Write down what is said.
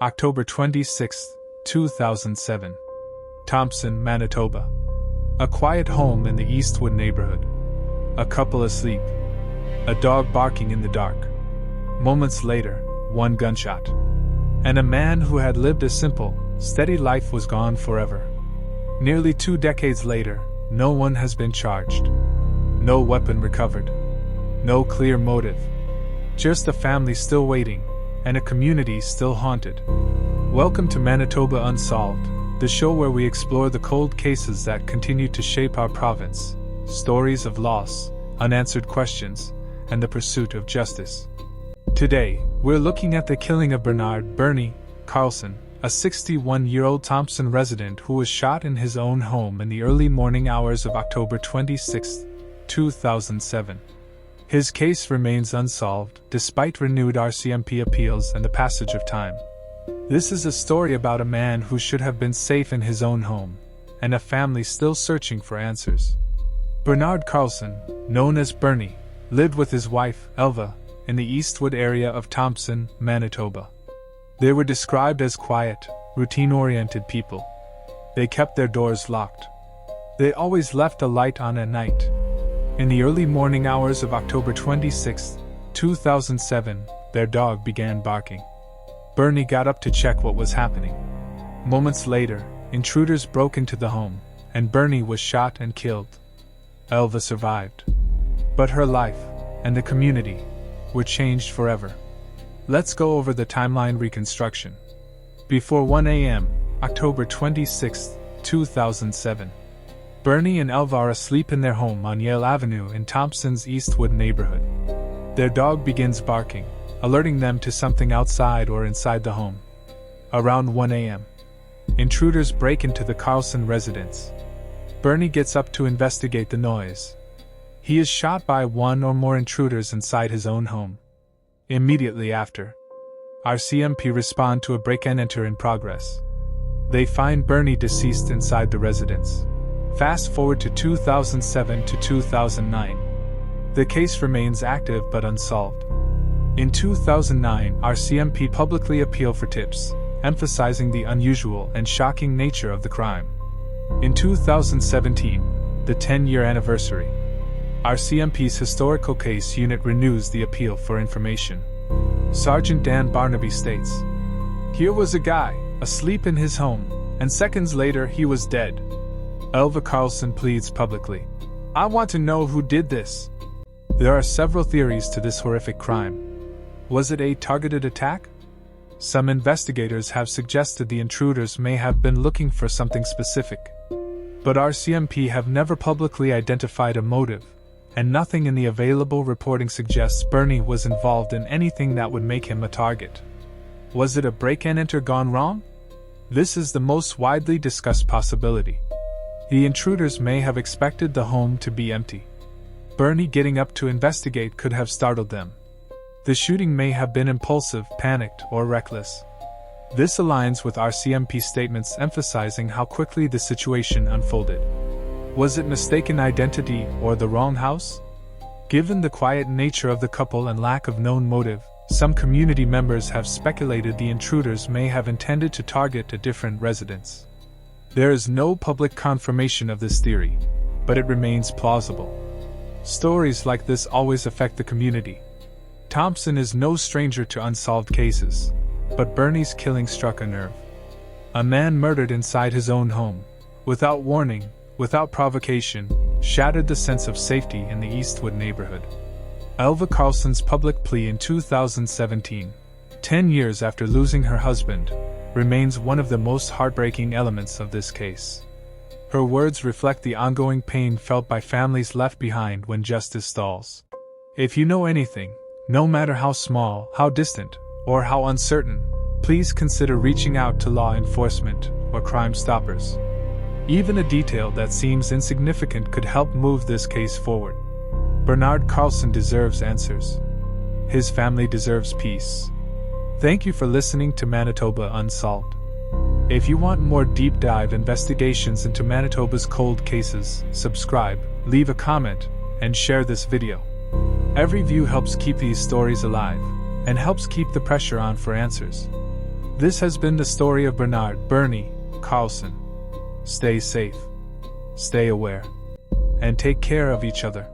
October 26, 2007. Thompson, Manitoba. A quiet home in the Eastwood neighborhood. A couple asleep. A dog barking in the dark. Moments later, one gunshot. And a man who had lived a simple, steady life was gone forever. Nearly 2 decades later, no one has been charged. No weapon recovered. No clear motive. Just a family still waiting, and a community still haunted. Welcome to Manitoba Unsolved, the show where we explore the cold cases that continue to shape our province. Stories of loss, unanswered questions, and the pursuit of justice. Today, we're looking at the killing of Bernie Carlson, a 61-year-old Thompson resident who was shot in his own home in the early morning hours of October 26, 2007. His case remains unsolved, despite renewed RCMP appeals and the passage of time. This is a story about a man who should have been safe in his own home, and a family still searching for answers. Bernard Carlson, known as Bernie, lived with his wife, Elva, in the Eastwood area of Thompson, Manitoba. They were described as quiet, routine-oriented people. They kept their doors locked. They always left a light on at night. In the early morning hours of October 26, 2007, their dog began barking. Bernie got up to check what was happening. Moments later, intruders broke into the home, and Bernie was shot and killed. Elva survived. But her life, and the community, were changed forever. Let's go over the timeline reconstruction. Before 1 a.m., October 26, 2007. Bernie and Elva are asleep in their home on Yale Avenue in Thompson's Eastwood neighborhood. Their dog begins barking, alerting them to something outside or inside the home. Around 1 a.m., intruders break into the Carlson residence. Bernie gets up to investigate the noise. He is shot by one or more intruders inside his own home. Immediately after, RCMP respond to a break-and-enter in progress. They find Bernie deceased inside the residence. Fast forward to 2007 to 2009. The case remains active but unsolved. In 2009, RCMP publicly appealed for tips, emphasizing the unusual and shocking nature of the crime. In 2017, the 10-year anniversary, RCMP's historical case unit renews the appeal for information. Sergeant Dan Barnaby states, "Here was a guy, asleep in his home, and seconds later he was dead." Elva Carlson pleads publicly, "I want to know who did this." There are several theories to this horrific crime. Was it a targeted attack? Some investigators have suggested the intruders may have been looking for something specific. But RCMP have never publicly identified a motive, and nothing in the available reporting suggests Bernie was involved in anything that would make him a target. Was it a break-and-enter gone wrong? This is the most widely discussed possibility. The intruders may have expected the home to be empty. Bernie getting up to investigate could have startled them. The shooting may have been impulsive, panicked, or reckless. This aligns with RCMP statements emphasizing how quickly the situation unfolded. Was it mistaken identity or the wrong house? Given the quiet nature of the couple and lack of known motive, some community members have speculated the intruders may have intended to target a different residence. There is no public confirmation of this theory, but it remains plausible. Stories like this always affect the community. Thompson is no stranger to unsolved cases, but Bernie's killing struck a nerve. A man murdered inside his own home, without warning, without provocation, shattered the sense of safety in the Eastwood neighborhood. Elva Carlson's public plea in 2017, 10 years after losing her husband, remains one of the most heartbreaking elements of this case. Her words reflect the ongoing pain felt by families left behind when justice stalls. If you know anything, no matter how small, how distant, or how uncertain, please consider reaching out to law enforcement or Crime Stoppers. Even a detail that seems insignificant could help move this case forward. Bernard Carlson deserves answers. His family deserves peace. Thank you for listening to Manitoba Unsolved. If you want more deep dive investigations into Manitoba's cold cases, subscribe, leave a comment, and share this video. Every view helps keep these stories alive, and helps keep the pressure on for answers. This has been the story of Bernard Bernie Carlson. Stay safe, stay aware, and take care of each other.